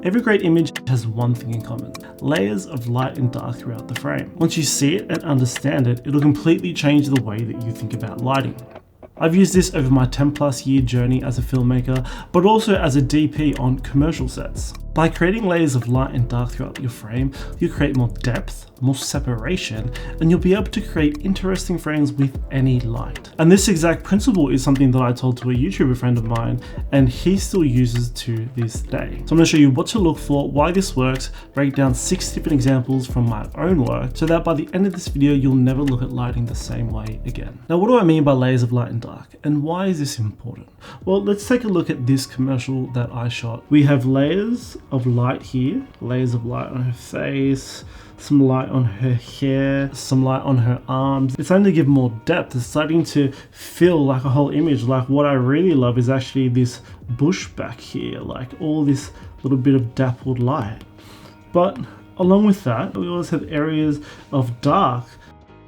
Every great image has one thing in common: layers of light and dark throughout the frame. Once you see it and understand it, it'll completely change the way that you think about lighting. I've used this over my 10+ year journey as a filmmaker, but also as a DP on commercial sets. By creating layers of light and dark throughout your frame, you create more depth, more separation, and you'll be able to create interesting frames with any light. And this exact principle is something that I told to a YouTuber friend of mine, and he still uses to this day. So I'm going to show you what to look for, why this works, break down 6 different examples from my own work, so that by the end of this video, you'll never look at lighting the same way again. Now, what do I mean by layers of light and dark, and why is this important? Well, let's take a look at this commercial that I shot. We have layers of light here, layers of light on her face, some light on her hair, some light on her arms. It's starting to give more depth. It's starting to feel like a whole image. Like, what I really love is actually this bush back here, like all this little bit of dappled light. But along with that, we also have areas of dark.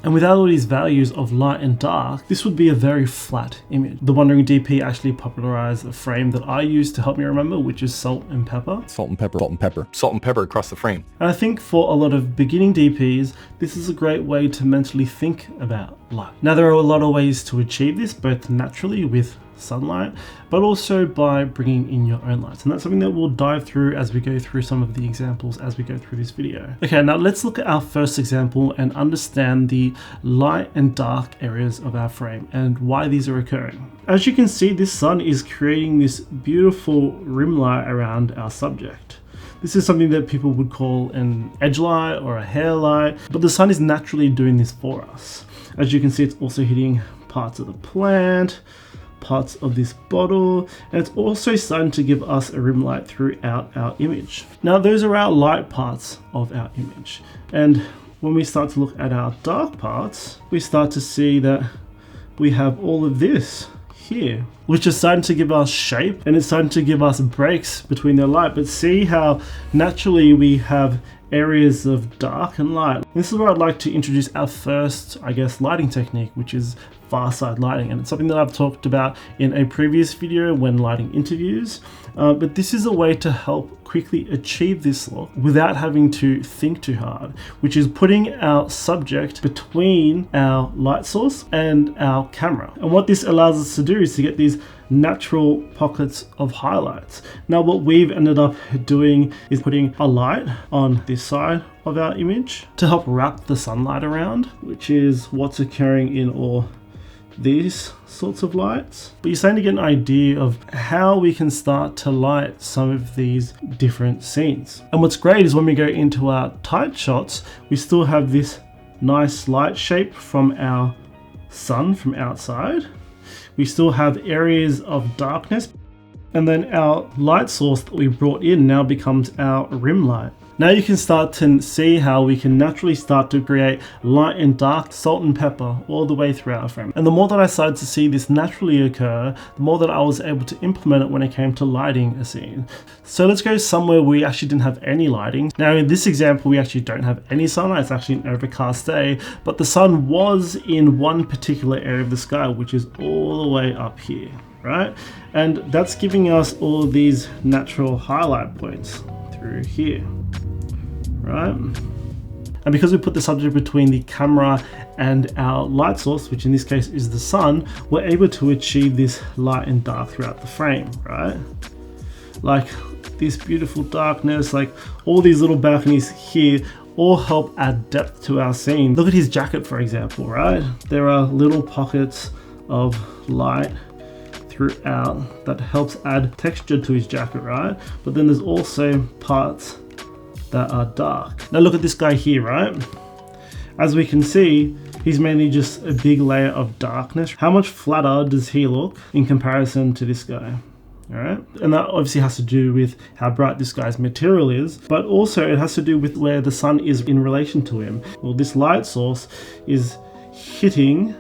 And without all these values of light and dark, this would be a very flat image. The Wandering DP actually popularized a frame that I use to help me remember, which is salt and pepper. Salt and pepper, salt and pepper, salt and pepper across the frame. And I think for a lot of beginning DPs, this is a great way to mentally think about light. Now, there are a lot of ways to achieve this, both naturally with sunlight, but also by bringing in your own lights. And that's something that we'll dive through as we go through some of the examples as we go through this video. Okay, now let's look at our first example and understand the light and dark areas of our frame and why these are occurring. As you can see, this sun is creating this beautiful rim light around our subject. This is something that people would call an edge light or a hair light, but the sun is naturally doing this for us. As you can see, it's also hitting parts of the plant, parts of this bottle, and it's also starting to give us a rim light throughout our image. Now, those are our light parts of our image. And when we start to look at our dark parts, we start to see that we have all of this here, which is starting to give us shape, and it's starting to give us breaks between the light. But see how naturally we have areas of dark and light. This is where I'd like to introduce our first, lighting technique, which is far side lighting. And it's something that I've talked about in a previous video when lighting interviews. But this is a way to help quickly achieve this look without having to think too hard, which is putting our subject between our light source and our camera. And what this allows us to do is to get these natural pockets of highlights. Now, what we've ended up doing is putting a light on this side of our image to help wrap the sunlight around, which is what's occurring in all these sorts of lights. But you're starting to get an idea of how we can start to light some of these different scenes. And what's great is when we go into our tight shots, we still have this nice light shape from our sun from outside. We still have areas of darkness, and then our light source that we brought in now becomes our rim light. Now you can start to see how we can naturally start to create light and dark, salt and pepper all the way throughout our frame. And the more that I started to see this naturally occur, the more that I was able to implement it when it came to lighting a scene. So let's go somewhere we actually didn't have any lighting. Now in this example, we actually don't have any sunlight. It's actually an overcast day, but the sun was in one particular area of the sky, which is all the way up here, right? And that's giving us all these natural highlight points through here. Right? And because we put the subject between the camera and our light source, which in this case is the sun, we're able to achieve this light and dark throughout the frame, right? Like this beautiful darkness, like all these little balconies here all help add depth to our scene. Look at his jacket, for example, right? There are little pockets of light throughout that helps add texture to his jacket, right? But then there's also parts that are dark. Now look at this guy here, right? As we can see, he's mainly just a big layer of darkness. How much flatter does he look in comparison to this guy? All right, and that obviously has to do with how bright this guy's material is, but also it has to do with where the sun is in relation to him. Well, this light source is hitting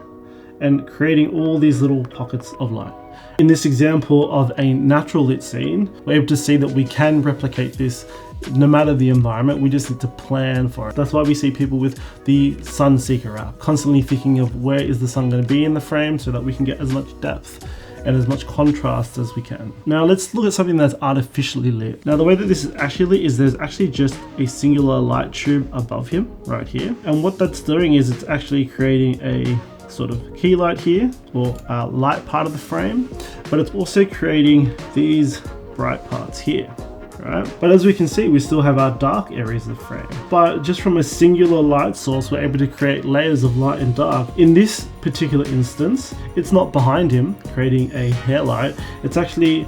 and creating all these little pockets of light. In this example of a natural lit scene, we're able to see that we can replicate this no matter the environment. We just need to plan for it. That's why we see people with the Sun Seeker app constantly thinking of where is the sun going to be in the frame so that we can get as much depth and as much contrast as we can. Now let's look at something that's artificially lit. Now the way that this is actually lit is there's actually just a singular light tube above him right here. And what that's doing is it's actually creating a sort of key light here, or light part of the frame, but it's also creating these bright parts here. Right? But as we can see, we still have our dark areas of the frame. But just from a singular light source, we're able to create layers of light and dark. In this particular instance, it's not behind him creating a hair light. It's actually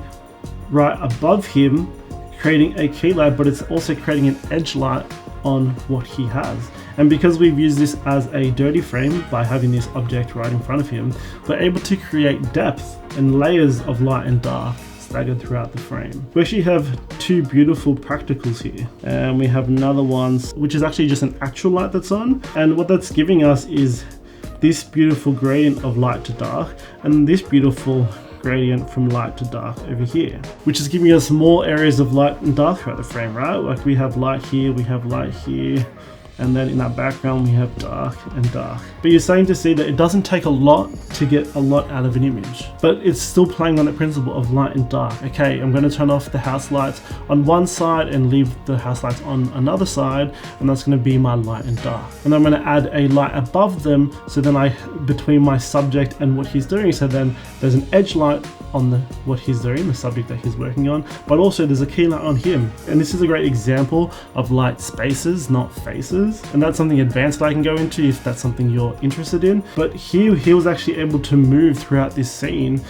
right above him creating a key light, but it's also creating an edge light on what he has. And because we've used this as a dirty frame by having this object right in front of him, we're able to create depth and layers of light and dark staggered throughout the frame. We actually have two beautiful practicals here, and we have another one which is actually just an actual light that's on, and what that's giving us is this beautiful gradient of light to dark and this beautiful gradient from light to dark over here, which is giving us more areas of light and dark throughout the frame, right? Like we have light here, we have light here, and then in our background we have dark and dark. But you're starting to see that it doesn't take a lot to get a lot out of an image, but it's still playing on the principle of light and dark. Okay, I'm going to turn off the house lights on one side and leave the house lights on another side, and that's going to be my light and dark. And I'm going to add a light above them, so then between my subject and what he's doing, so then there's an edge light on what he's doing, the subject that he's working on, but also there's a key light on him. And this is a great example of light spaces, not faces. And that's something advanced that I can go into if that's something you're interested in. But here he was actually able to move throughout this scene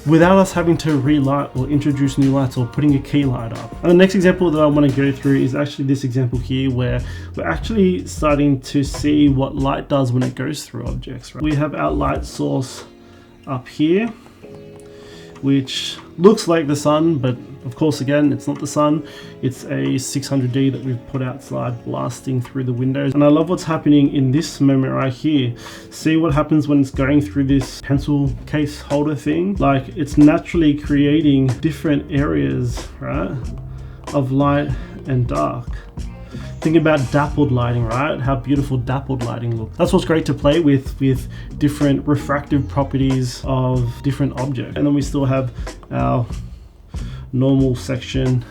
without us having to relight or introduce new lights or putting a key light up. And the next example that I want to go through is actually this example here, where we're actually starting to see what light does when it goes through objects. Right? We have our light source up here, which looks like the sun, but of course again it's not the sun. It's a 600D that we've put outside blasting through the windows. And I love what's happening in this moment right here. See what happens when it's going through this pencil case holder thing? Like, it's naturally creating different areas, right, of light and dark. Think about dappled lighting, right? How beautiful dappled lighting looks. That's what's great to play with different refractive properties of different objects. And then we still have our normal section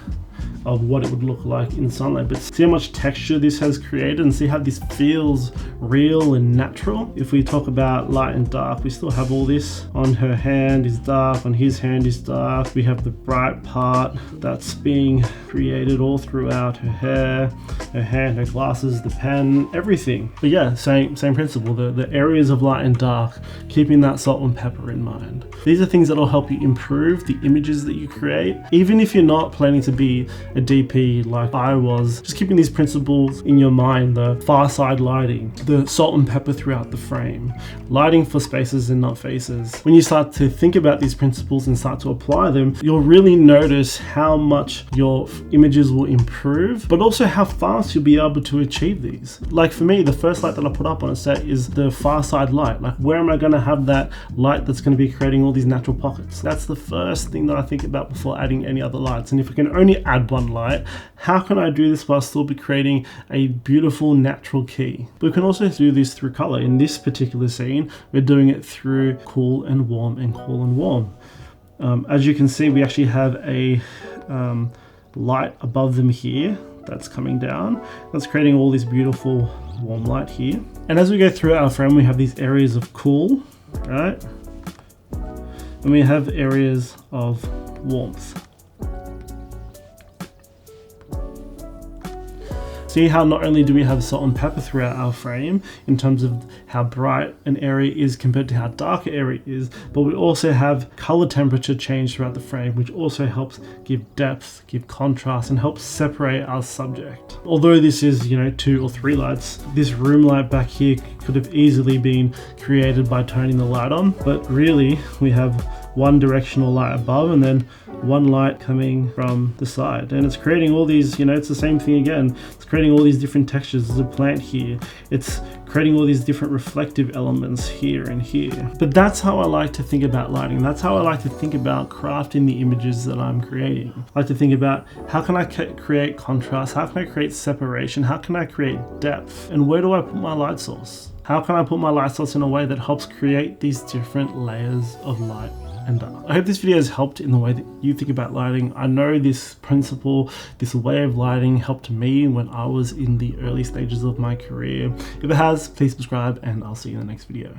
of what it would look like in sunlight. But see how much texture this has created, and see how this feels real and natural. If we talk about light and dark, we still have all this. On her hand is dark, on his hand is dark. We have the bright part that's being created all throughout her hair, her hand, her glasses, the pen, everything. But yeah, same principle, the areas of light and dark, keeping that salt and pepper in mind. These are things that will help you improve the images that you create. Even if you're not planning to be a DP like I was, just keeping these principles in your mind: the far side lighting, the salt and pepper throughout the frame, lighting for spaces and not faces. When you start to think about these principles and start to apply them, you'll really notice how much your images will improve, but also how fast you'll be able to achieve these. Like for me, the first light that I put up on a set is the far side light. Like, where am I going to have that light that's going to be creating all these natural pockets? That's the first thing that I think about before adding any other lights. And if I can only add one light, how can I do this while still be creating a beautiful natural key? We can also do this through color. In this particular scene, we're doing it through cool and warm and cool and warm. As you can see, we actually have a light above them here that's coming down. That's creating all this beautiful warm light here. And as we go through our frame, we have these areas of cool, right? And we have areas of warmth. See how not only do we have salt and pepper throughout our frame in terms of how bright an area is compared to how dark an area is, but we also have color temperature change throughout the frame, which also helps give depth, give contrast, and helps separate our subject. Although this is, 2 or 3 lights, this room light back here could have easily been created by turning the light on, but really we have one directional light above and then one light coming from the side, and it's creating all these, it's the same thing again. It's creating all these different textures. There's a plant here. It's creating all these different reflective elements here and here. But that's how I like to think about lighting. That's how I like to think about crafting the images that I'm creating. I like to think about, how can I create contrast? How can I create separation? How can I create depth? And where do I put my light source? How can I put my light source in a way that helps create these different layers of light and dark. I hope this video has helped in the way that you think about lighting. I know this principle, this way of lighting helped me when I was in the early stages of my career. If it has, please subscribe and I'll see you in the next video.